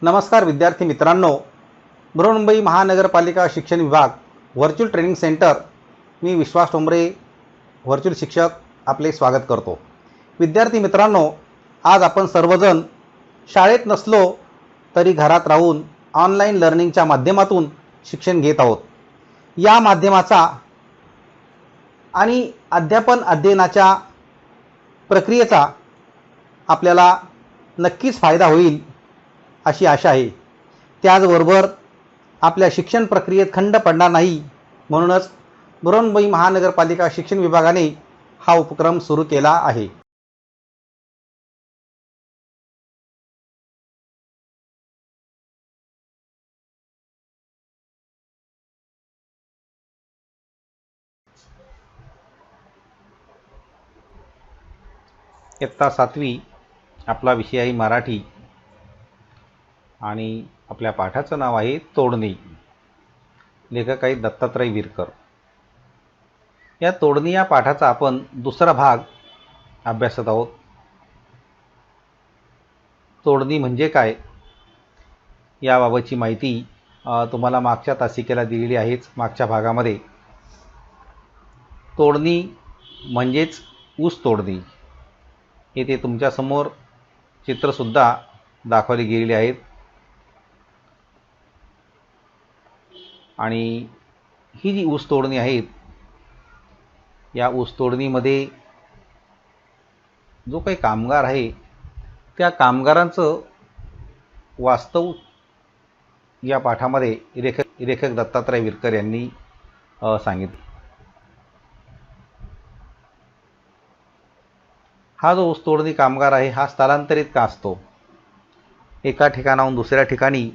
नमस्कार विद्यार्थी मित्रांनो, बृहन्मुंबई महानगरपालिका शिक्षण विभाग व्हर्च्युअल ट्रेनिंग सेंटर, मी विश्वास ठोंबरे व्हर्च्युअल शिक्षक आपले स्वागत करतो। विद्यार्थी मित्रांनो, आज आपण सर्वजण शाळेत नसलो तरी घरात राहून ऑनलाईन लर्निंगच्या माध्यमातून शिक्षण घेत आहोत। या माध्यमाचा आणि अध्यापन अध्ययनाच्या प्रक्रियेचा आपल्याला नक्कीच फायदा होईल अशी आशा आहे। त्याचबरोबर आपल्या शिक्षण प्रक्रियेत खंड पडणार नाही, म्हणूनच बृहन्मुंबई महानगरपालिका शिक्षण विभागाने हा उपक्रम सुरू केला आहे। इयत्ता 7वी आपला विषय आहे मराठी आणि आपल्या पाठाचं नाव आहे तोडणी। लेखक आहेत दत्तात्रय विरकर। या तोडणी या पाठाचा आपण दुसरा भाग अभ्यासत आहोत। तोडणी म्हणजे काय याबाबतची माहिती तुम्हाला मागच्या तासिकेला दिलेली आहेच। मागच्या भागामध्ये तोडणी म्हणजेच ऊस तोडणी, येथे तुमच्यासमोर चित्रसुद्धा दाखवली गेलेली आहेत आणि ही जी ऊस तोडणी आहेत, या ऊस तोडणीमध्ये जो काही कामगार आहे त्या कामगारांचं वास्तव या पाठामध्ये लेखक दत्तात्रय विरकर यांनी सांगितलं। हा जो ऊस तोडणी कामगार आहे हा स्थलांतरित का असतो? एका ठिकाणाहून दुसऱ्या ठिकाणी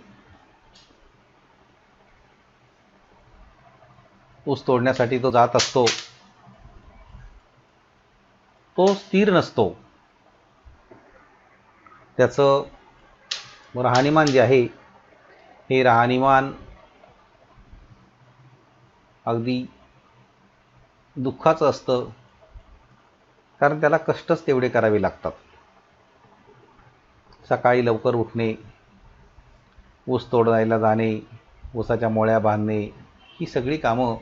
ऊस तोडण्यासाठी तो जात असतो, तो स्थिर नसतो। त्याचं राहणीमान जे आहे हे राहणीमान अगदी दुःखाचं असतं, कारण त्याला कष्टच तेवढे करावे लागतात। सकाळी लवकर उठणे, ऊस तोडायला जाणे, ऊसाच्या मोळ्या बांधणे, ही सगळी कामं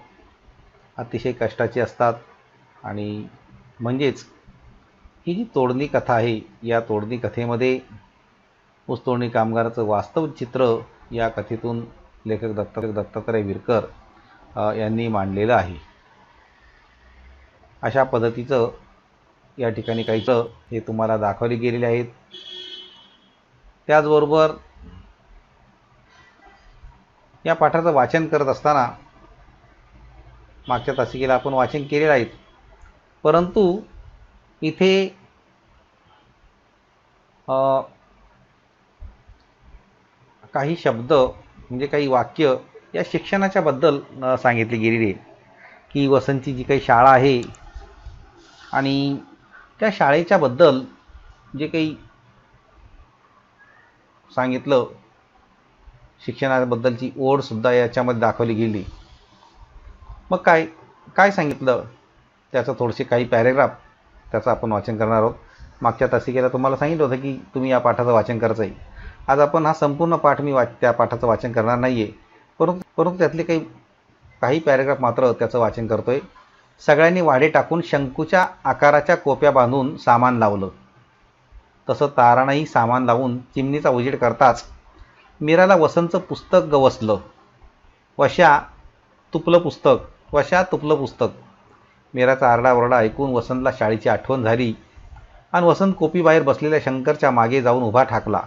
अतिशय कष्टाची असतात। आणि म्हणजेच ही जी तोडणी कथा आहे, या तोडणी कथेमध्ये ऊस तोडणी कामगाराचं वास्तव चित्र या कथेतून लेखक दत्तात्रय विरकर यांनी मांडलेलं आहे। अशा पद्धतीचं या ठिकाणी काही हे तुम्हाला दाखवले गेलेले आहेत। त्याचबरोबर या पाठाचं वाचन करत असताना मागच्या तासिकेला आपण वाचन केलेलं आहे, परंतु इथे काही शब्द म्हणजे काही वाक्य या शिक्षणाच्या बद्दल सांगितली गेलेली आहे की वसंतची जी काही शाळा आहे आणि त्या शाळेच्या बद्दल जे काही सांगितलं, शिक्षणाबद्दलची ओढसुद्धा याच्यामध्ये दाखवली गेली। मग काय काय सांगितलं त्याचं थोडेसे काही पॅरेग्राफ त्याचं आपण वाचन करणार आहोत। मागच्या तासिकेला तुम्हाला सांगितलं होतं की तुम्ही या पाठाचं वाचन करायचं आहे। आज आपण हा संपूर्ण पाठ मी त्या पाठाचं वाचन करणार नाही आहे, परंतु त्यातले काही पॅरेग्राफ मात्र त्याचं वाचन करतो आहे। सगळ्यांनी वाढे टाकून शंकूच्या आकाराच्या कोप्या बांधून सामान लावलं, तसं तारानंही सामान लावून चिमणीचा उजेड करताच मीराला वसंतचं पुस्तक गवसलं। वशा तुपलं पुस्तक। मीराचा आरडाओरडा ऐकून वसंतला शाळेची आठवण झाली आणि वसंत कोपीबाहेर बसलेल्या शंकरच्या मागे जाऊन उभा ठाकला।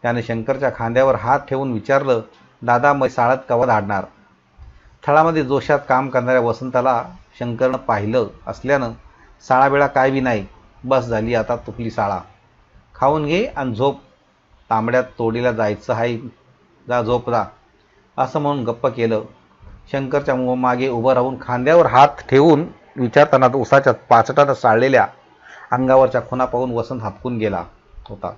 त्याने शंकरच्या खांद्यावर हात ठेवून विचारलं, दादा मग शाळेत कवा धाडणार? थळामध्ये जोशात काम करणाऱ्या वसंताला शंकरनं पाहिलं असल्यानं शाळावेळा काय बी नाही, बस झाली आता तुपली शाळा, खाऊन घे आणि झोप, तांबड्यात तोडीला जायचं आहे, जा झोप जा, असं म्हणून गप्प केलं। शंकरच्या मागे उभं राहून खांद्यावर हात ठेवून विचारताना उसाच्या पाचटानं साळलेल्या अंगावरच्या खुणा पाहून वसंत हापकून गेला होता।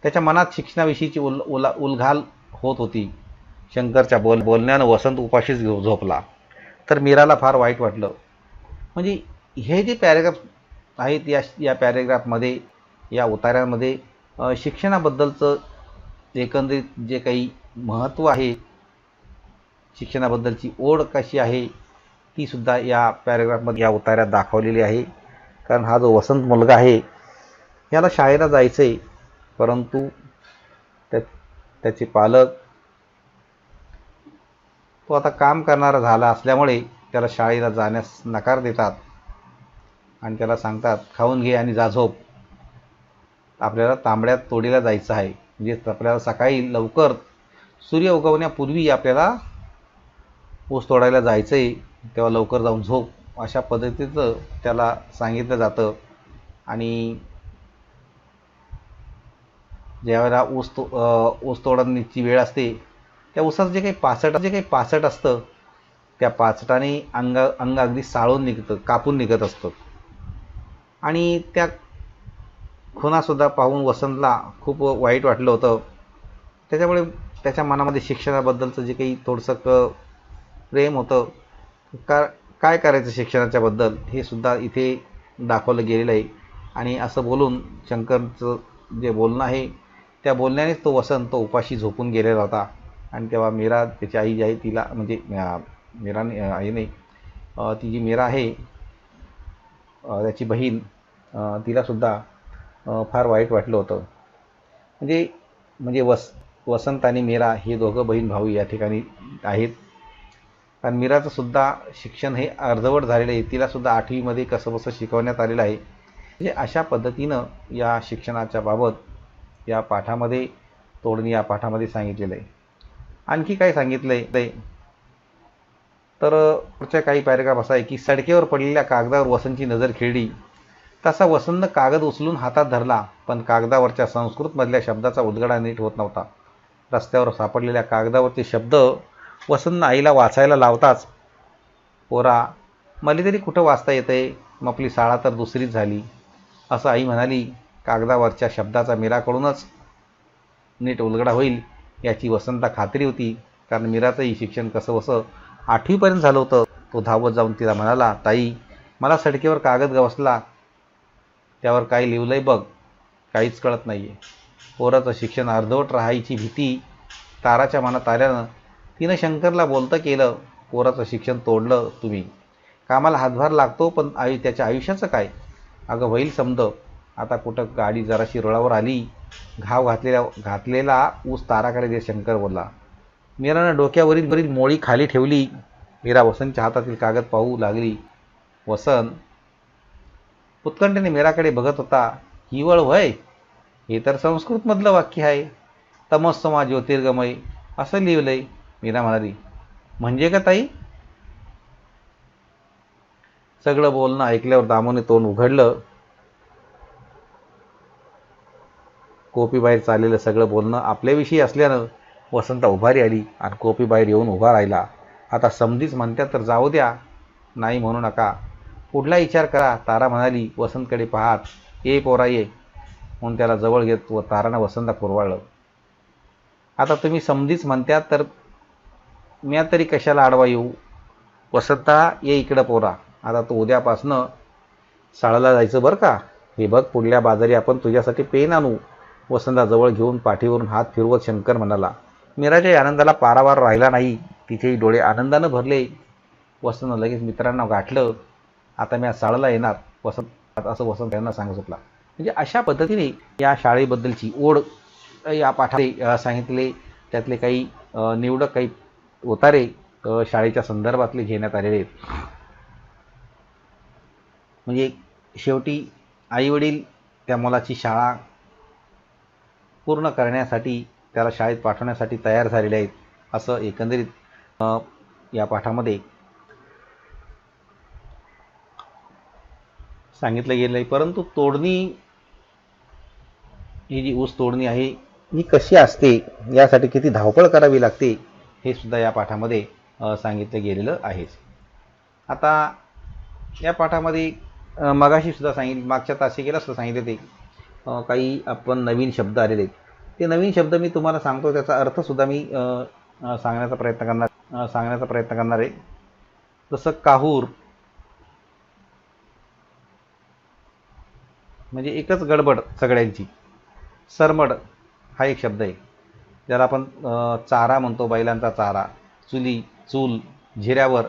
त्याच्या मनात शिक्षणाविषयीची उलघाल होत होती। शंकरच्या बोलण्यानं वसंत उपाशीच झोपला, तर मीराला फार वाईट वाटलं। म्हणजे हे जे पॅरेग्राफ आहेत या पॅरेग्राफमध्ये, या उतार्यामध्ये शिक्षणाबद्दलचं एकंदरीत जे काही महत्त्व आहे, शिक्षणाबद्दलची ओढ कशी आहे, ती सुद्धा या पॅरेग्राफमध्ये या उतार्यात दाखवलेली आहे. कारण हा जो वसंत मुलगा आहे याला शाळेला जायचं आहे, परंतु त्याचे पालक तो आता काम करणारा झाला असल्यामुळे त्याला शाळेला जाण्यास नकार देतात आणि त्याला सांगतात खाऊन घे आणि जा झोप, आपल्याला तांबड्यात तोडीला जायचं आहे. म्हणजे आपल्याला सकाळी लवकर सूर्य उगवण्यापूर्वी आपल्याला ऊस तोडायला जायचं आहे, तेव्हा लवकर जाऊन झोप, अशा पद्धतीचं त्याला सांगितलं जातं. आणि ज्यावेळेला ऊस तोडण्याची वेळ असते त्या ऊसाचं जे काही पाचट असतं त्या पाचटाने अंग अगदी साळून निघतं, कापून निघत असतं. आणि त्या खुणासुद्धा पाहून वसंतला खूप वाईट वाटलं होतं. त्याच्यामुळे त्याच्या मनामध्ये शिक्षणाबद्दलचं जे काही थोडंसं प्रेम होतं, काय करायचं शिक्षणाच्या बद्दल हे सुद्धा इथे दाखवलं गेलेलं आहे. आणि असं बोलून शंकरचं जे बोलणं आहे त्या बोलण्यानेच तो वसंत तो उपाशी झोपून गेलेला होता. आणि तेव्हा मीरा त्याची आई जी आहे तिला, म्हणजे मीराने आई नाही, ती जी मीरा आहे त्याची बहीण, तिलासुद्धा फार वाईट वाटलं होतं. म्हणजे वसंत आणि मीरा हे दोघं बहीण भाऊ या ठिकाणी आहेत. कारण मीराचं सुद्धा शिक्षण हे अर्धवट झालेलं आहे, तिलासुद्धा 8वीमध्ये कसंबसं शिकवण्यात आलेलं आहे. म्हणजे अशा पद्धतीनं या शिक्षणाच्या बाबत या पाठामध्ये तोडणी या पाठामध्ये सांगितलेलं आहे. आणखी काय सांगितलं आहे तर पुढच्या काही पॅरेग्राफ असा आहे की सडकेवर पडलेल्या कागदावर वसंतची नजर खेळली. तसा वसंतनं कागद उचलून हातात धरला, पण कागदावरच्या संस्कृतमधल्या शब्दाचा उलगडा नीट होत नव्हता. रस्त्यावर सापडलेल्या कागदावरचे शब्द वसंतनं आईला वाचायला लावताच, पोरा मला तरी कुठं वाचता येतंय, मग आपली शाळा तर दुसरीच झाली, असं आई म्हणाली. कागदावरच्या शब्दाचा मीराकडूनच नीट उलगडा होईल याची वसंतला खात्री होती, कारण मीराचंही शिक्षण कसंबसं 8वीपर्यंत झालं होतं. तो धावत जाऊन तिला म्हणाला, ताई मला सडकेवर कागद गवसला, त्यावर काय लिहिलंय बघ, काहीच कळत नाहीये. पोराचं शिक्षण अर्धवट राहायची भीती ताराच्या मनात आल्यानं तिनं शंकरला बोलतं केलं, पोराचं शिक्षण तोडलं तुम्ही, कामाला हातभार लागतो पण त्याच्या आयुष्याचं काय. अगं होईल समद, आता कुठं गाडी जराशी रुळावर आली, घाव घातलेला ऊस ताराकडे दे, शंकर बोलला. मीरानं डोक्यावरील मोळी खाली ठेवली. मीरा वसंतच्या हातातील कागद पाहू लागली. वसंत उत्कंठेने मीराकडे बघत होता. हिवळ वय, हे तर संस्कृतमधलं वाक्य आहे, तमस्समा ज्योतिर्गमय असं लिहिलंय. मीरा म्हणाली, म्हणजे का ताई. सगळं बोलणं ऐकल्यावर दामूने तोंड उघडलं. कोपीबाहेर चाललेलं सगळं बोलणं आपल्याविषयी असल्यानं वसंता उभारी आली आणि कोपीबाहेर येऊन उभा राहिला. आता समधीच म्हणत्या तर जाऊ द्या, नाही म्हणू नका, पुढला विचार करा, तारा म्हणाली वसंतकडे पाहत. ये पोरा ये, म्हणून त्याला जवळ घेत व तारानं वसंतला कुरवाळलं. आता तुम्ही समधीच म्हणत्यात तर म्या तरी कशाला आडवा येऊ. वसंता ये इकडं पोरा, आता तू उद्यापासनं शाळेला जायचं बरं का. हे बघ पुढल्या बाजारी आपण तुझ्यासाठी पेन आणू. वसंतला जवळ घेऊन पाठीवरून हात फिरवत शंकर म्हणाला. मीराच्या आनंदाला पारावार राहिला नाही, तिचेही डोळे आनंदानं भरले. वसंतनं लगेच मित्रांना गाठलं. आता मी आज शाळेला येणार वसंत, असं वसंत यांना सांगत सुटला. म्हणजे अशा पद्धतीने या शाळेबद्दलची ओढ या पाठात सांगितले. त्यातले काही निवडक काही उतारे शाळेच्या संदर्भातले घेण्यात आलेले आहेत. म्हणजे शेवटी आईवडील त्या मुलाची शाळा पूर्ण करण्यासाठी, त्याला शाळेत पाठवण्यासाठी तयार झालेले आहेत, असं एकंदरीत या पाठामध्ये सांगितलं गेलं आहे. परंतु तोडणी, ही जी ऊस तोडणी आहे ही कशी असते, यासाठी किती धावपळ करावी लागते, हे सुद्धा या पाठामध्ये सांगितलं गेलेलं आहे. आता या पाठामध्ये मगाशी सुद्धा मागच्या तासिकेला सुद्धा सांगितले ते काही आपण नवीन शब्द आलेले आहेत. ते नवीन शब्द मी तुम्हाला सांगतो, त्याचा अर्थसुद्धा मी सांगण्याचा प्रयत्न करणार आहे. जसं काहूर म्हणजे एकच गडबड सगळ्यांची. सरमड हा एक शब्द आहे. ज्याला आपण चारा म्हणतो, बैलांचा चारा. चूल झिऱ्यावर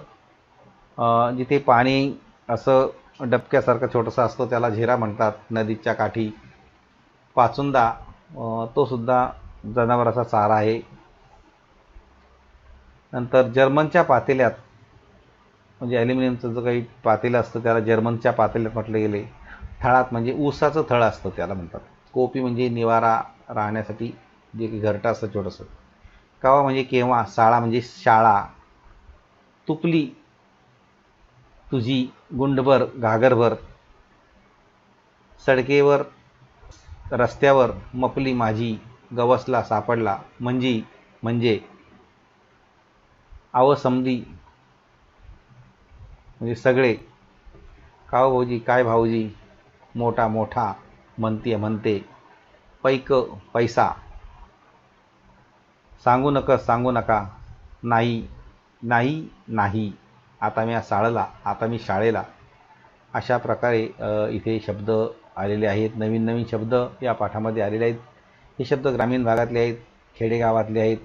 जिथे पाणी असं डबक्यासारखं छोटंसं असतं त्याला झिरा म्हणतात. नदीच्या काठी पाचुंदा, तो सुद्धा जनावराचा चारा आहे. नंतर जर्मनच्या पातेल्यात, म्हणजे ॲल्युमिनियमचं जो काही पातेलं असतं त्याला जर्मनच्या पातेल्यात म्हटले गेले. थळात म्हणजे ऊसाचं थळ असतं त्याला म्हणतात. कोपी म्हणजे निवारा राहण्यासाठी जे की घरटं असतं छोटंसं. कावा म्हणजे केव्हा, साळा म्हणजे शाळा. तुपली तुझी, गुंडभर घागरभर. सडकेवर रस्त्यावर, मपली माझी, गवसला सापडला म्हणजे. आवसमधी म्हणजे सगळे. काव भाऊजी, काय भाऊजी, मोठा म्हणते. पैक पैसा. सांगू नका, नाही, आता मी शाळेला. अशा प्रकारे इथे शब्द आलेले आहेत. नवीन शब्द या पाठामध्ये आलेले आहेत. हे शब्द ग्रामीण भागातले आहेत, खेडेगावातले आहेत.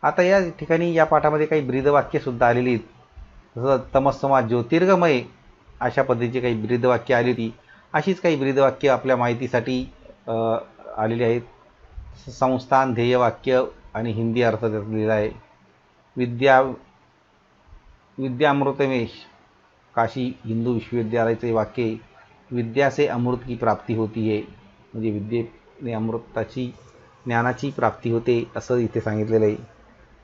आता या ठिकाणी या पाठामध्ये काही ब्रीदवाक्यसुद्धा आलेली आहेत. जसं तमस्समा ज्योतिर्गमय, अशा पद्धतीची काही ब्रीदवाक्य आली होती. अशीच काही ब्रीदवाक्य आपल्या माहितीसाठी आलेली आहेत. संस्थान, ध्येयवाक्य आणि हिंदी अर्थ त्यात लिहिला आहे. विद्यामृतमेश, काशी हिंदू विश्वविद्यालयाचे वाक्य. विद्या से अमृत की प्राप्ती होती है, म्हणजे विद्येने अमृताची, ज्ञानाची प्राप्ती होते असं इथे सांगितलेलं आहे.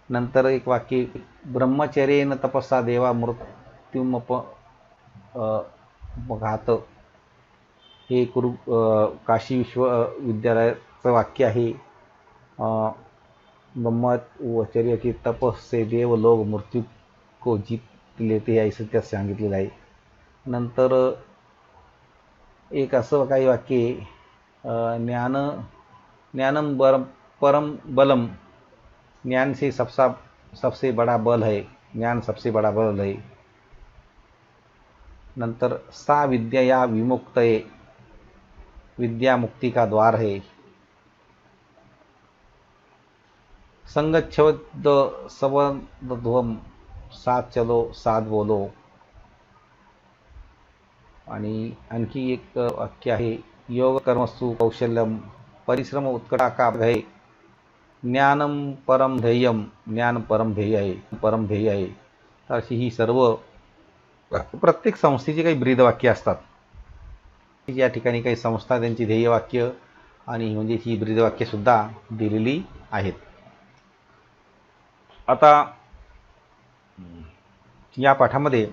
नंतर एक वाक्य, ब्रह्मचर्येन तपस्सा देवा मृत्युमपघात. हे काशी विश्वविद्यालयाचं वाक्य आहे. ब्रह्मचर्य की तप से देव लोग मृत्यू को जीत लेते आहे असं त्यात सांगितलेलं आहे. नंतर एक असं काही वाक्य आहे, ज्ञानम परम बलम, ज्ञान से सबसे बड़ा बल है, ज्ञान सबसे बड़ा बल है. नंतर सा विद्या या विमुक्तये, विद्या मुक्ति का द्वार है. संगच्छद सवध्वम, साथ चलो साथ बोलो. आणि आणखी एक वाक्य आहे, योग कर्मसु कौशल्यम, परिश्रम उत्कटा का भय, ज्ञानम परम ध्येयम, ज्ञान परम ध्येय आहे. तर अशी ही सर्व प्रत्येक संस्थेची काही ब्रीदवाक्य असतात. या ठिकाणी काही संस्था त्यांची ध्येयवाक्य आणि म्हणजे ही ब्रीदवाक्य सुद्धा दिलेली आहेत. आता या पाठामध्ये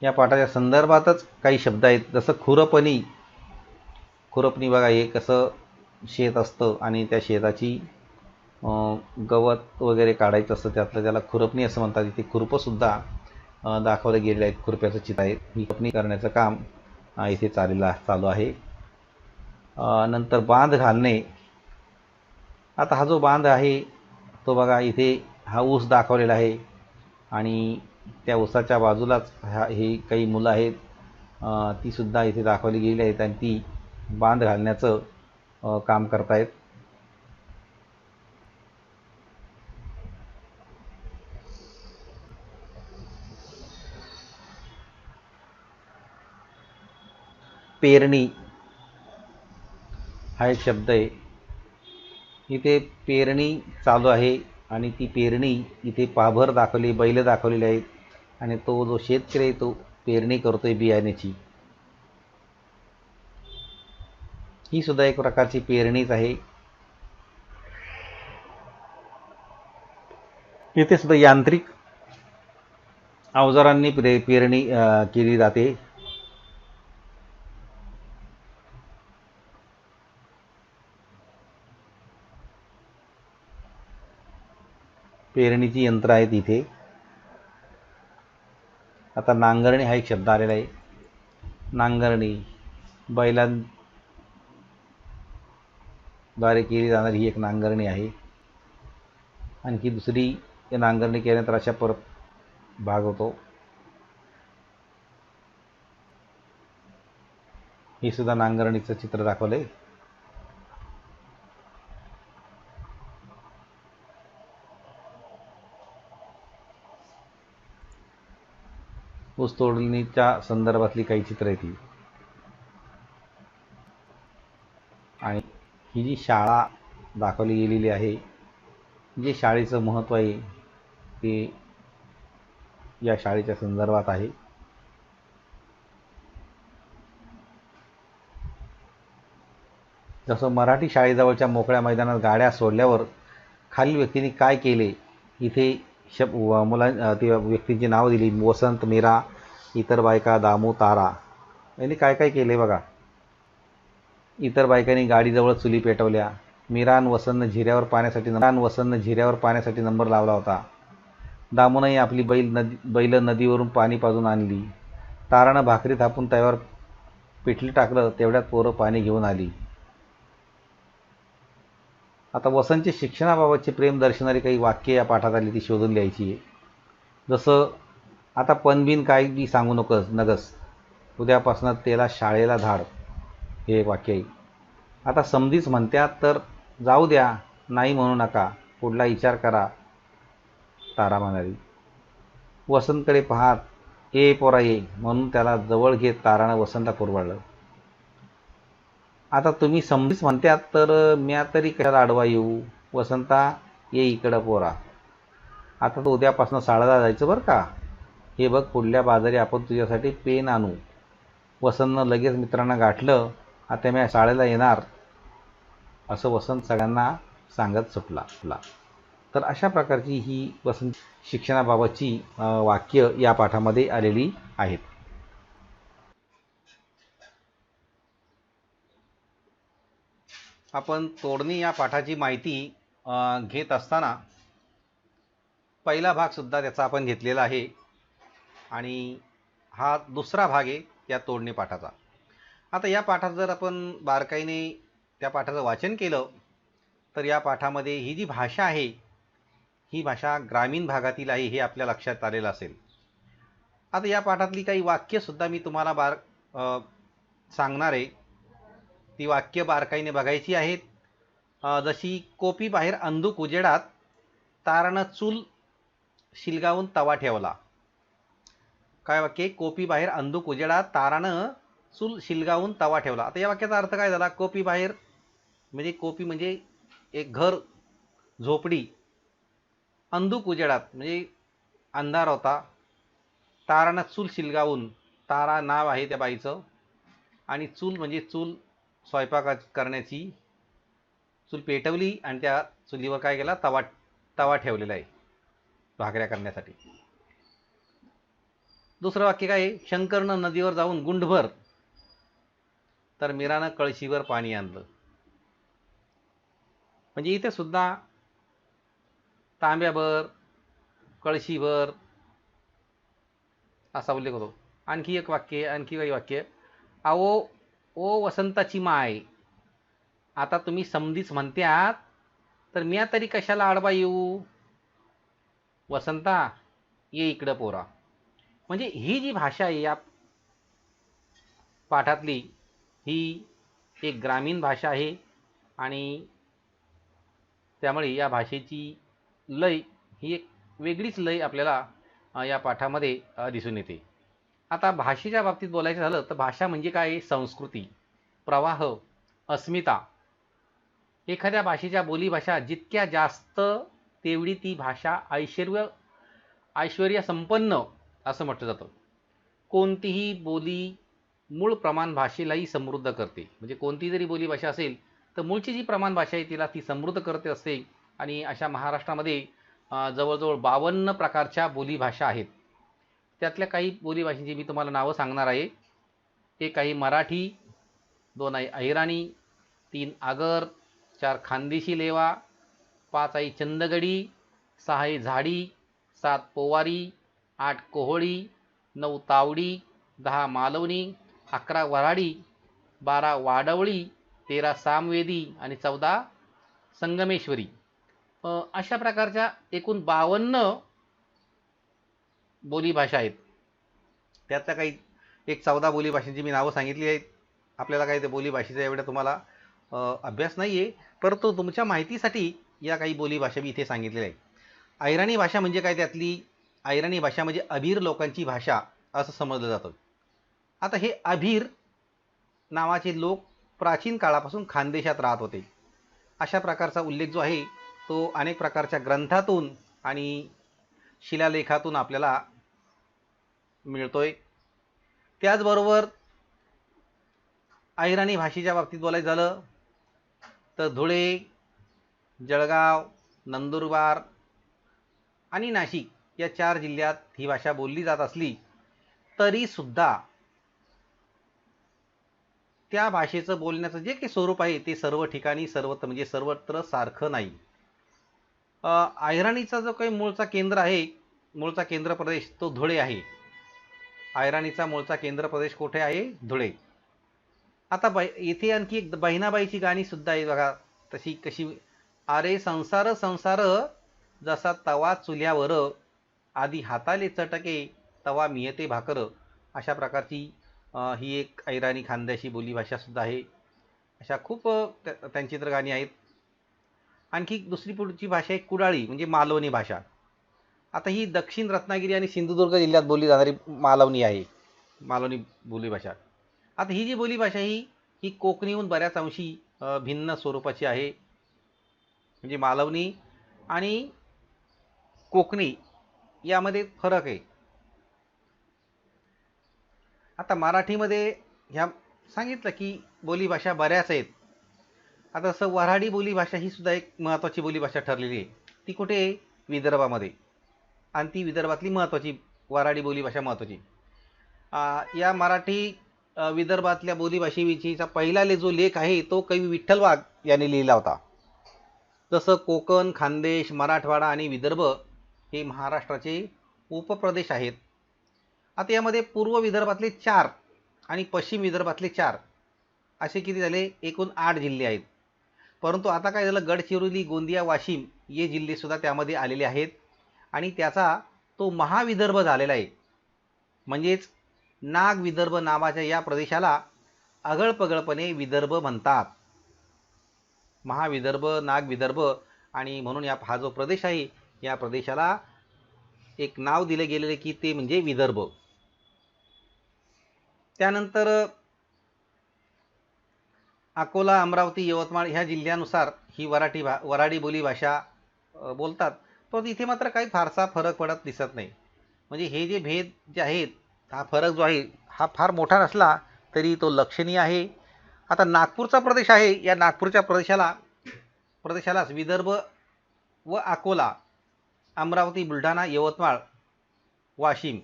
या पाठाच्या संदर्भातच काही शब्द आहेत. जसं खुरपणी बघा, हे कसं शेत असतं आणि त्या शेताची गवत वगैरे काढायचं असतं, त्याला खुरपणी असं म्हणतात. इथे खुरपंसुद्धा दाखवले गेलेले आहेत. खुरप्याचं चित्र आहे. ही खुरपणी करण्याचं काम इथे चालू आहे. नंतर बांध घालणे. आता हा जो बांध आहे तो बघा, इथे हा ऊस दाखवलेला आहे आणि त्या ऊसाच्या बाजूलाच हे काही मुलं आहेत, ती सुद्धा इथे दाखवली गेलेली आहेत आणि ती बांध घालण्याचं काम करतायत. पेरणी हा एक शब्द आहे. इथे पेरणी चालू आहे आणि ती पेरणी इथे पाभर दाखवली, बैल दाखवलेले आहेत आणि तो जो शेतकरी आहे तो पेरणी करतोय बियाण्याची. ही सुद्धा एक प्रकारची पेरणीच आहे. इथे सुद्धा यांत्रिक अवजारांनी पेरणी केली जाते. पेरणीची यंत्र आहेत इथे. आता नांगरणी हा एक शब्द आलेला आहे. नांगरणी बैलांद्वारे केली जाणारी ही एक नांगरणी आहे. आणखी दुसरी नांगरणी केल्यानंतर अशा परत भाग होतो. हे सुद्धा नांगरणीचं चित्र दाखवलंय. ऊसतोडणीच्या संदर्भातली काही चित्र आहेत ती. आणि ही जी शाळा दाखवली गेलेली आहे, जे शाळेचं महत्त्व आहे ते या शाळेच्या संदर्भात आहे. जसं मराठी शाळेजवळच्या मोकळ्या मैदानात गाड्या सोडल्यावर खालील व्यक्तींनी काय केले, इथे त्या व्यक्तींची नावं दिली. वसंत, मीरा, इतर बायका, दामू, तारा यांनी काय काय केले बघा. इतर बायकांनी गाडीजवळ चुली पेटवल्या. मीरा आणि वसंतनं झिऱ्यावर पाण्यासाठी नंबर लावला होता. दामूनही आपली बैल नदीवरून पाणी पाजून आणली. तारानं भाकरी थापून तव्यावर पिठली टाकलं, तेवढ्यात पोरं पाणी घेऊन आली. आता वसंतचे शिक्षणाबाबतचे प्रेम दर्शणारी काही वाक्य या पाठात आली, ती शोधून लिहायची आहे. जसं आता पणबिन काय बी सांगू नगस, उद्यापासून त्याला शाळेला धाड, हे एक वाक्य आहे. आता समधीच म्हणत्यात तर जाऊ द्या, नाही म्हणू नका, पुढला विचार करा, तारा म्हणाली. वसंतकडे पाहत, ए पोरा ये म्हणून त्याला जवळ घेत तारानं वसंतला कुरवाळलं. आता तुम्ही समधीच म्हणत्यात तर म्या तरी कशाला आडवा येऊ, वसंता ये इकडं पोरा, आता तर उद्यापासून शाळेला जायचं बरं का, हे बघ पुढल्या बाजारी आपण तुझ्यासाठी पेन आणू. वसंतनं लगेच मित्रांना गाठलं, आता मी शाळेला येणार, असं वसंत सगळ्यांना सांगत सुटला. तर अशा प्रकारची ही वसंत शिक्षणाबाबतची वाक्य या पाठामध्ये आलेली आहेत. आपण तोडणी या पाठाची माहिती घेत असताना पहिला भाग सुद्धा त्याचा आपण घेतलेला आहे आणि हा दुसरा भाग आहे या तोडणी पाठाचा. आता या पाठात जर आपण बारकाईने त्या पाठाचं वाचन केलं तर या पाठामध्ये ही जी भाषा आहे, ही भाषा ग्रामीण भागातील आहे हे आपल्या लक्षात आलेलं असेल. आता या पाठातली काही वाक्यसुद्धा मी तुम्हाला सांगणार आहे. ती वाक्य बारकाईने बघायची आहेत. जशी कोपी बाहेर अंधुक उजेडात तारानं चूल शिलगावून तवा ठेवला. काय वाक्य? कोपी बाहेर अंधुक उजेडात तारानं चूल शिलगावून तवा ठेवला. आता या वाक्याचा अर्थ काय झाला? कोपी बाहेर म्हणजे कोपी म्हणजे एक घर, झोपडी. अंधुक उजेडात म्हणजे अंधार होता. तारानं चूल शिलगावून, तारा नाव आहे त्या बाईचं, आणि चूल म्हणजे चूल स्वयंपाक करण्याची, चूल पेटवली आणि त्या चुलीवर काय केला? तवा ठेवलेला आहे भाकऱ्या करण्यासाठी. दुसरं वाक्य काय आहे? शंकरनं नदीवर जाऊन गुंडभर तर मीरानं कळशीवर पाणी आणलं. म्हणजे इथे सुद्धा तांब्याभर, कळशीभर असा उल्लेख होतो. आणखी एक वाक्य, आणखी काही वाक्य. आओ ओ वसंताची माय, आता तुम्ही समधीच म्हणत्यात तर म्या तरी कशाला आडवा येऊ, वसंता ये इकडं पोरा. म्हणजे ही जी भाषा आहे या पाठातली, ही एक ग्रामीण भाषा आहे आणि त्यामुळे या भाषेची लय ही एक वेगळीच लय आपल्याला या पाठामध्ये दिसून येते. आता भाषेच्या बाबतीत बोलायचं झालं तर भाषा म्हणजे काय? संस्कृती, प्रवाह, अस्मिता. एखाद्या भाषेच्या बोलीभाषा जितक्या जास्त तेवढी ती भाषा ऐश्वर्य संपन्न असं म्हटलं जातं. कोणतीही बोली मूळ प्रमाण भाषेलाही समृद्ध करते. म्हणजे कोणती जरी बोलीभाषा असेल तर मूळची जी प्रमाण भाषा आहे तिला ती समृद्ध करते असते. आणि अशा महाराष्ट्रामध्ये जवळजवळ 52 प्रकारच्या बोलीभाषा आहेत. त्यातल्या काही बोलीभाषेची मी तुम्हाला नावं सांगणार आहे. एक आहे मराठी, 2 आहे अहिराणी, 3 आगर, 4 खानदेशी लेवा, 5 आहे चंदगडी, 6 आहे झाडी, 7 पोवारी, 8 कोहळी, 9 तावडी, 10 मालवणी, 11 वऱ्हाडी, 12 वाडवळी, 13 सामवेदी आणि 14 संगमेश्वरी. अशा प्रकारच्या एकूण 52 बोलीभाषा आहेत. त्यातल्या काही एक 14 बोलीभाषांची मी नावं सांगितली आहेत. आपल्याला काही त्या बोलीभाषेचा एवढा तुम्हाला अभ्यास नाही आहे, परंतु तुमच्या माहितीसाठी या काही बोलीभाषा मी इथे सांगितलेल्या आहेत. अहिराणी भाषा म्हणजे काय? त्यातली अहिराणी भाषा म्हणजे अबीर लोकांची भाषा असं समजलं जातं. आता हे अभीर नावाचे लोक प्राचीन काळापासून खानदेशात राहत होते. अशा प्रकारचा उल्लेख जो आहे तो अनेक प्रकारच्या ग्रंथातून आणि शिलालेखातून आपल्याला मिळतोय. त्याचबरोबर अहिराणी भाषेच्या बाबतीत बोलायचं झालं तर धुळे, जळगाव, नंदुरबार आणि नाशिक या 4 जिल्ह्यात ही भाषा बोलली जात असली तरी सुद्धा त्या भाषेचं बोलण्याचं जे काही स्वरूप आहे ते सर्व ठिकाणी सर्वत्र सारखं नाही. अहिराणीचा जो काही मूळचा केंद्र प्रदेश तो धुळे आहे. अहिराणीचा मूळचा केंद्र प्रदेश कुठे आहे? धुळे. आता इथे आणखी एक बहिणाबाईची गाणी सुद्धा आहेत बघा. तशी कशी, अरे संसार संसार जसा तवा चुल्यावर, आधी हाताले चटके तवा मिळते भाकर. अशा प्रकारची ही एक अहिराणी खानदेशी बोलीभाषा सुद्धा आहे. अशा खूप त्यांची तर गाणी आहेत. आणखी दुसरी पुढची भाषा आहे कुडाळी, म्हणजे मालवणी भाषा. आता ही दक्षिण रत्नागिरी आणि सिंधुदुर्ग जिल्ह्यात बोलली जाणारी मालवणी बोलीभाषा. आता ही जी बोलीभाषा ही कोकणीहून बऱ्याच अंशी भिन्न स्वरूपाची आहे. म्हणजे मालवणी आणि कोकणी यामध्ये फरक आहे. आता मराठीमध्ये ह्या सांगितलं की बोलीभाषा बऱ्याच आहेत. आता जसं वऱ्हाडी बोलीभाषा ही सुद्धा एक महत्त्वाची बोलीभाषा ठरलेली आहे. ती कुठे आहे? विदर्भामध्ये. आणि ती विदर्भातली महत्त्वाची वऱ्हाडी बोलीभाषा महत्त्वाची. या मराठी विदर्भातल्या बोलीभाषेविषयीचा पहिला जो लेख आहे तो कवी विठ्ठल वाघ यांनी लिहिला होता. जसं कोकण, खानदेश, मराठवाडा आणि विदर्भ हे महाराष्ट्राचे उपप्रदेश आहेत. आता यामध्ये पूर्व विदर्भातले 4 आणि पश्चिम विदर्भातले 4 असे किती झाले? एकूण 8 जिल्हे आहेत. परंतु आता काय झालं, गडचिरोली, गोंदिया, वाशिम हे जिल्हेसुद्धा त्यामध्ये आलेले आहेत आणि त्याचा तो महाविदर्भ झालेला आहे. म्हणजेच नाग विदर्भ नावाच्या या प्रदेशाला अगळपगळपणे विदर्भ म्हणतात. महाविदर्भ, नाग विदर्भ, आणि म्हणून हा जो प्रदेश आहे या प्रदेशाला एक नाव दिले गेलेले की ते म्हणजे विदर्भ. त्यानंतर अकोला, अमरावती, यवतमाळ ह्या जिल्ह्यानुसार ही वऱ्हाडी बोलीभाषा बोलतात. परंतु इथे मात्र काही फारसा फरक पडत दिसत नाही. म्हणजे हे जे भेद जे आहेत, हा फरक जो आहे हा फार मोठा नसला तरी तो लक्षणीय आहे. आता नागपूरचा प्रदेश आहे, या नागपूरच्या प्रदेशालाच विदर्भ व अकोला, अमरावती, बुलढाणा, यवतमाळ, वाशिम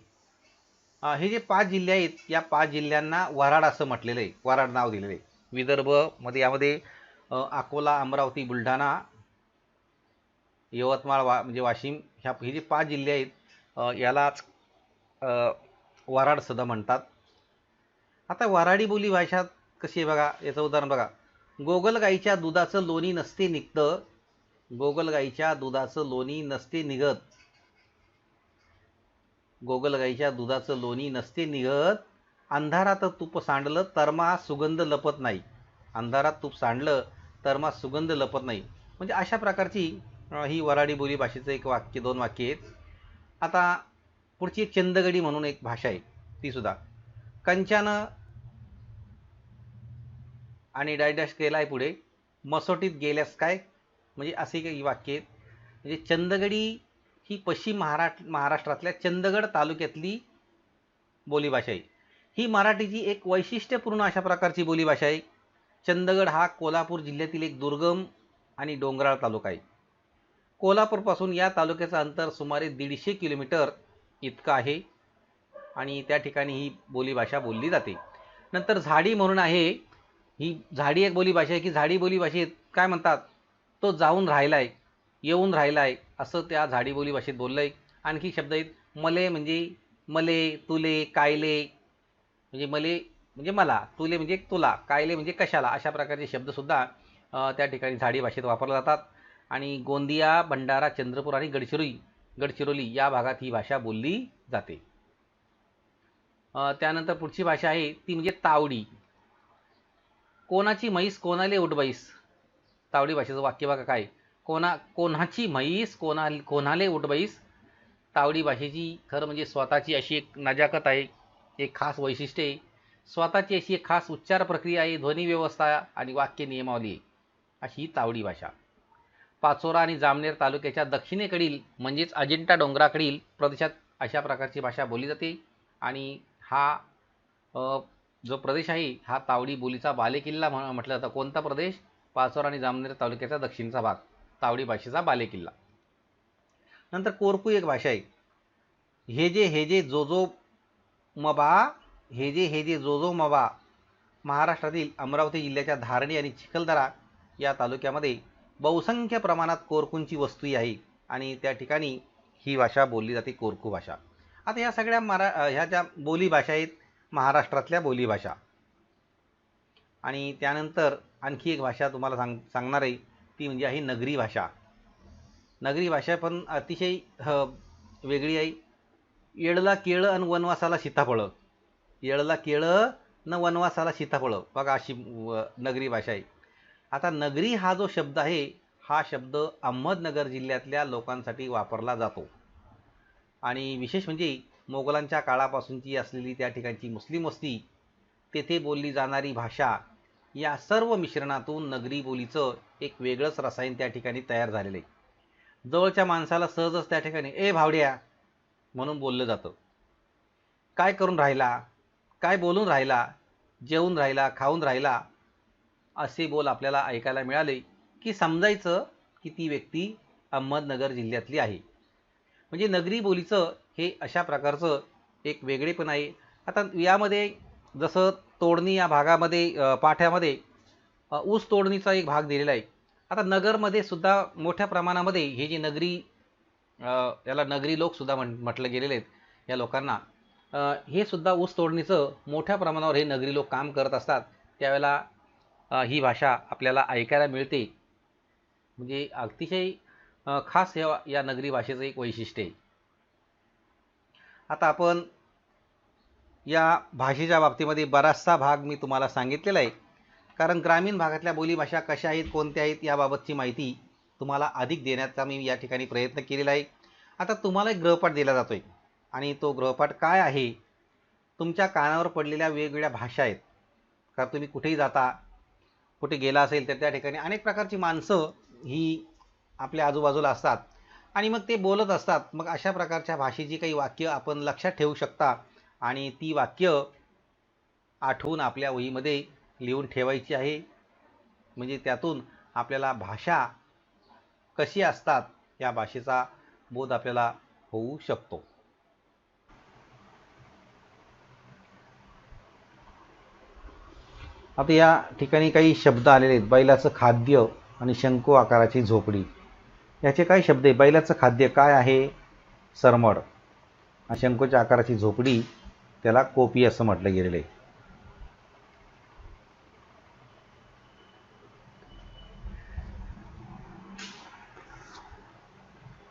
हे जे 5 जिल्हे आहेत या 5 जिल्ह्यांना वऱ्हाड असं म्हटलेलं आहे. वऱ्हाड नाव दिलेलं आहे. विदर्भमध्ये यामध्ये अकोला, अमरावती, बुलढाणा, यवतमाळ, म्हणजे वाशिम हे जे 5 जिल्हे आहेत यालाच वऱ्हाड सुद्धा म्हणतात. आता वऱ्हाडी बोली भाषा कशी आहे बघा, याचं उदाहरण बघा. गोगलगाईच्या दुधाचं लोणी नसते निघतं, गोगलगाईच्या दुधाचं लोणी नसते निघत, गोगलगाईच्या दुधाचं लोणी नसते निघत, अंधारात तूप सांडलं तरमा सुगंध लपत नाही, अंधारात तूप सांडलं तरमा सुगंध लपत नाही. म्हणजे अशा प्रकारची ही वऱ्हाडी बोली भाषेचं एक वाक्य, 2 वाक्य आहेत. आता पुढची एक चंदगडी म्हणून एक भाषा आहे, ती सुद्धा कंचानं आणि डायडॅश केला आहे पुढे, मसोटीत गेल्यास काय, म्हणजे असे काही वाक्य आहेत. म्हणजे चंदगडी ही पश्चिम महाराष्ट्रातल्या चंदगड तालुक्यातली बोलीभाषा आहे. ही मराठीची एक वैशिष्ट्यपूर्ण अशा प्रकारची बोलीभाषा आहे. चंदगड हा कोल्हापूर जिल्ह्यातील एक दुर्गम आणि डोंगराळ तालुका आहे. कोल्हापूरपासून या तालुक्याचं अंतर सुमारे 150 किलोमीटर इतकं आहे आणि त्या ठिकाणी ही बोलीभाषा बोलली जाते. नंतर झाडी म्हणून आहे, ही झाडी एक बोलीभाषा आहे की झाडी बोलीभाषेत काय म्हणतात, तो जाऊन राहिलाय, येऊन राहिलाय, असं त्या झाडी बोलीभाषेत बोललंय. आणखी शब्द आहेत मले, म्हणजे मले, तुले, कायले, म्हणजे मले म्हणजे मला, तुले म्हणजे तुला, कायले म्हणजे कशाला, अशा प्रकारचे शब्दसुद्धा त्या ठिकाणी झाडी भाषेत वापरले जातात. आणि गोंदिया, भंडारा, चंद्रपूर आणि गडचिरोली या भागात ही भाषा बोलली जाते. त्यानंतर पुढची भाषा आहे ती म्हणजे तावडी. कोणाची म्हैस कोणाले उठबाईस, तावडी भाषेचं वाक्य बघा काय, कोणाची म्हैस कोणाले उठबाईस, तावडी भाषेची खरं म्हणजे स्वतःची अशी एक नजाकत आहे, एक खास वैशिष्ट्य आहे, स्वतःची अशी एक खास उच्चार प्रक्रिया आहे, ध्वनी व्यवस्था आणि वाक्य नियमावली आहे, अशी ही तावडी भाषा. पाचोरा आणि जामनेर तालुक्याच्या दक्षिणेकडील म्हणजेच अजिंठा डोंगराकडील प्रदेशात अशा प्रकारची भाषा बोलली जाते. आणि हा जो प्रदेश आहे हा तावडी बोलीचा बालेकिल्ला म्हटलं जातं. कोणता प्रदेश? पाचोरा आणि जामनेर तालुक्याचा दक्षिणचा भाग, तावडी भाषेचा बालेकिल्ला. नंतर कोरकू एक भाषा आहे. हे जे जो जो मबा, हे जे जो जो मबा, महाराष्ट्रातील अमरावती जिल्ह्याच्या धारणी आणि चिखलदरा या तालुक्यामध्ये बहुसंख्य प्रमाणात कोरकूंची वस्ती आहे आणि त्या ठिकाणी ही भाषा बोलली जाते, कोरकू भाषा. आता या सगळ्या ह्या ज्या बोली भाषा आहेत महाराष्ट्रातल्या बोलीभाषा. आणि त्यानंतर आणखी एक भाषा तुम्हाला सांगणार आहे, ती म्हणजे आहे नगरी भाषा. नगरी भाषा पण अतिशय वेगळी आहे. येळला केळं आणि वनवासाला सीताफळं, येळला केळं न वनवासाला सीताफळं, बघा अशी नगरी भाषा आहे. आता नगरी हा जो शब्द आहे हा शब्द अहमदनगर जिल्ह्यातल्या लोकांसाठी वापरला जातो. आणि विशेष म्हणजे मोगलांच्या काळापासूनची असलेली त्या ठिकाणची मुस्लिम वस्ती, तेथे बोलली जाणारी भाषा, या सर्व मिश्रणातून नगरी बोलीचं एक वेगळंच रसायन त्या ठिकाणी तयार झालेलं आहे. जवळच्या माणसाला सहजच त्या ठिकाणी ए भावड्या म्हणून बोललं जातं. काय करून राहिला, काय बोलून राहिला, जेवून राहिला, खाऊन राहिला, असे बोल आपल्याला ऐकायला मिळाले की समजायचं की ती व्यक्ती अहमदनगर जिल्ह्यातली आहे. म्हणजे नगरी बोलीचं हे अशा प्रकारचं एक वेगळेपण आहे. आता यामध्ये जसं तोडणी या भागामध्ये पाठ्यामध्ये ऊस तोडणीचा एक भाग दिलेला आहे. आता नगरमध्ये सुद्धा मोठ्या प्रमाणामध्ये हे जे नगरी याला नगरी लोक सुद्धा म्हटलं गेलेले आहेत या लोकांना, हे सुद्धा ऊस तोडणीचं मोठ्या प्रमाणावर हे नगरी लोक काम करत असतात. त्यावेळेला ही भाषा आपल्याला ऐकायला मिळते. म्हणजे अतिशय खास या नगरी भाषेचं एक वैशिष्ट्य आहे. आता आपण या भाषेच्या बाबतीमध्ये बराचसा भाग मी तुम्हाला सांगितलेला आहे, कारण ग्रामीण भागातल्या बोलीभाषा कशा आहेत, कोणत्या आहेत याबाबतची माहिती तुम्हाला अधिक देण्याचा मी या ठिकाणी प्रयत्न केलेला आहे. आता तुम्हाला एक गृहपाठ दिला जातोय आणि तो गृहपाठ काय आहे, तुमच्या कानावर पडलेल्या वेगवेगळ्या भाषा आहेत. का तुम्ही कुठेही जाता, कुठे गेला असेल तर त्या ठिकाणी अनेक प्रकारची माणसं ही आपल्या आजूबाजूला असतात आणि मग ते बोलत असतात. मग अशा प्रकारच्या भाषेची काही वाक्य आपण लक्षात ठेवू शकता आणि ती वाक्य आठवून आपल्या वहीमध्ये लिहून ठेवायची आहे. म्हणजे त्यातून आपल्याला भाषा कशी असतात या भाषेचा बोध आपल्याला होऊ शकतो. आता या ठिकाणी काही शब्द आलेले आहेत. बैलाचं खाद्य आणि शंकू आकाराची झोपडी, याचे काय शब्द आहे? बैलाचं खाद्य काय आहे? सरमड. शंकूच्या आकाराची झोपडी त्याला कोपी असं म्हटलं गेलेलं आहे.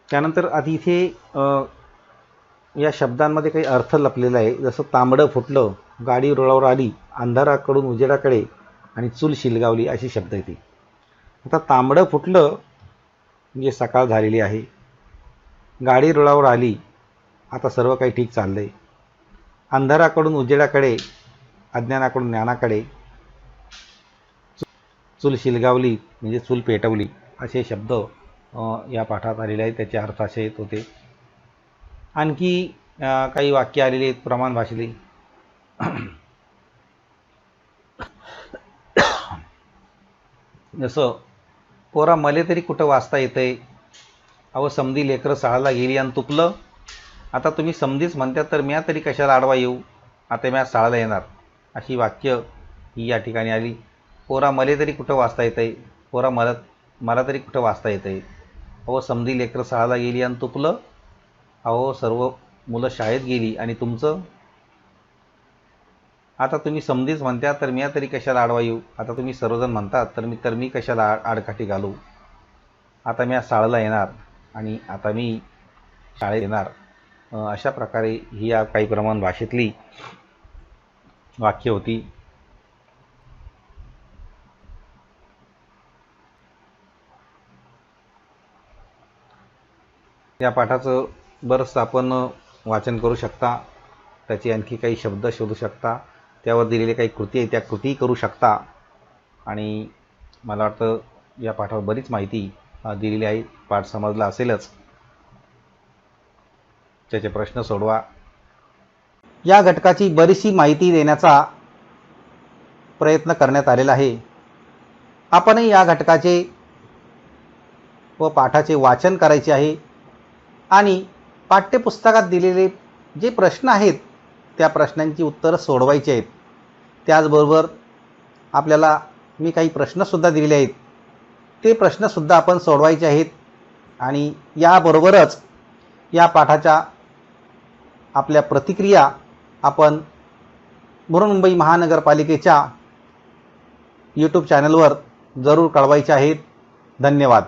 त्यानंतर आधी इथे या शब्दांमध्ये काही अर्थ लपलेला आहे. जसं तांबडं फुटलं, गाडी रुळावर आली, अंधाराकडून उजेडाकडे आणि चूल शिलगावली अशी शब्द येते. आता तांबडं फुटलं म्हणजे सकाळ झालेली आहे, गाडी रुळावर आली, आता सर्व काही ठीक चाललंय, अंधाराकडून उजेडाकडे, अज्ञानाकडून ज्ञानाकडे, चूल शिलगावली म्हणजे चूल पेटवली असे शब्द या पाठात आलेले आहेत. त्याचे अर्थ असे येत होते. आणखी काही वाक्य आलेली आहेत प्रमाण भाषेतली. जसं पोरा मले तरी कुठं वाचता येतंय, अहो समधी लेकरं शाळेला गेली आणि तुपलं. आता तुम्ही समधीच म्हणतात तर म्या तरी कशाला आडवा येऊ, आता म्या शाळेला येणार, अशी वाक्य ही या ठिकाणी आली. पोरा मले तरी कुठं वाचता येतंय, पोरा मला तरी कुठं वाचता येतंय, अहो समधी लेकरं शाळेला गेली आणि तुपलं. अहो सर्व मुलं शाळेत गेली आणि तुमचं. आता तुम्ही समधीच म्हणतात तर मी तरी कशाला आडवा येऊ, आता तुम्ही सर्वजण म्हणतात तर मी कशाला आडकाठी घालू, आता मी शाळेला येणार आणि आता मी शाळेत येणार. अशा प्रकारे ही या काही प्रमाण भाषेतली वाक्य होती. या पाठाचं बरंच आपण वाचन करू शकता, त्याचे आणखी काही शब्द शोधू शकता, त्यावर दिलेली काही कृती आहे त्या कृतीही करू शकता. आणि मला वाटतं या पाठावर बरीच माहिती दिलेली आहे. पाठ समजला असेलच. त्याचे प्रश्न सोडवा. या घटकाची बरीचशी माहिती देण्याचा प्रयत्न करण्यात आलेला आहे. आपणही या घटकाचे व पाठाचे वाचन करायचे आहे आणि पाठ्यपुस्तकात दिलेले जे प्रश्न आहेत त्या प्रश्नांची उत्तरं सोडवायची आहेत. त्याचबरोबर आपल्याला मी काही प्रश्नसुद्धा दिलेले आहेत, ते प्रश्नसुद्धा आपण सोडवायचे आहेत. आणि याबरोबरच या पाठाच्या आपल्या प्रतिक्रिया आपण बृहन्मुंबई महानगरपालिकेच्या यूट्यूब चॅनलवर जरूर कळवायच्या आहेत. धन्यवाद.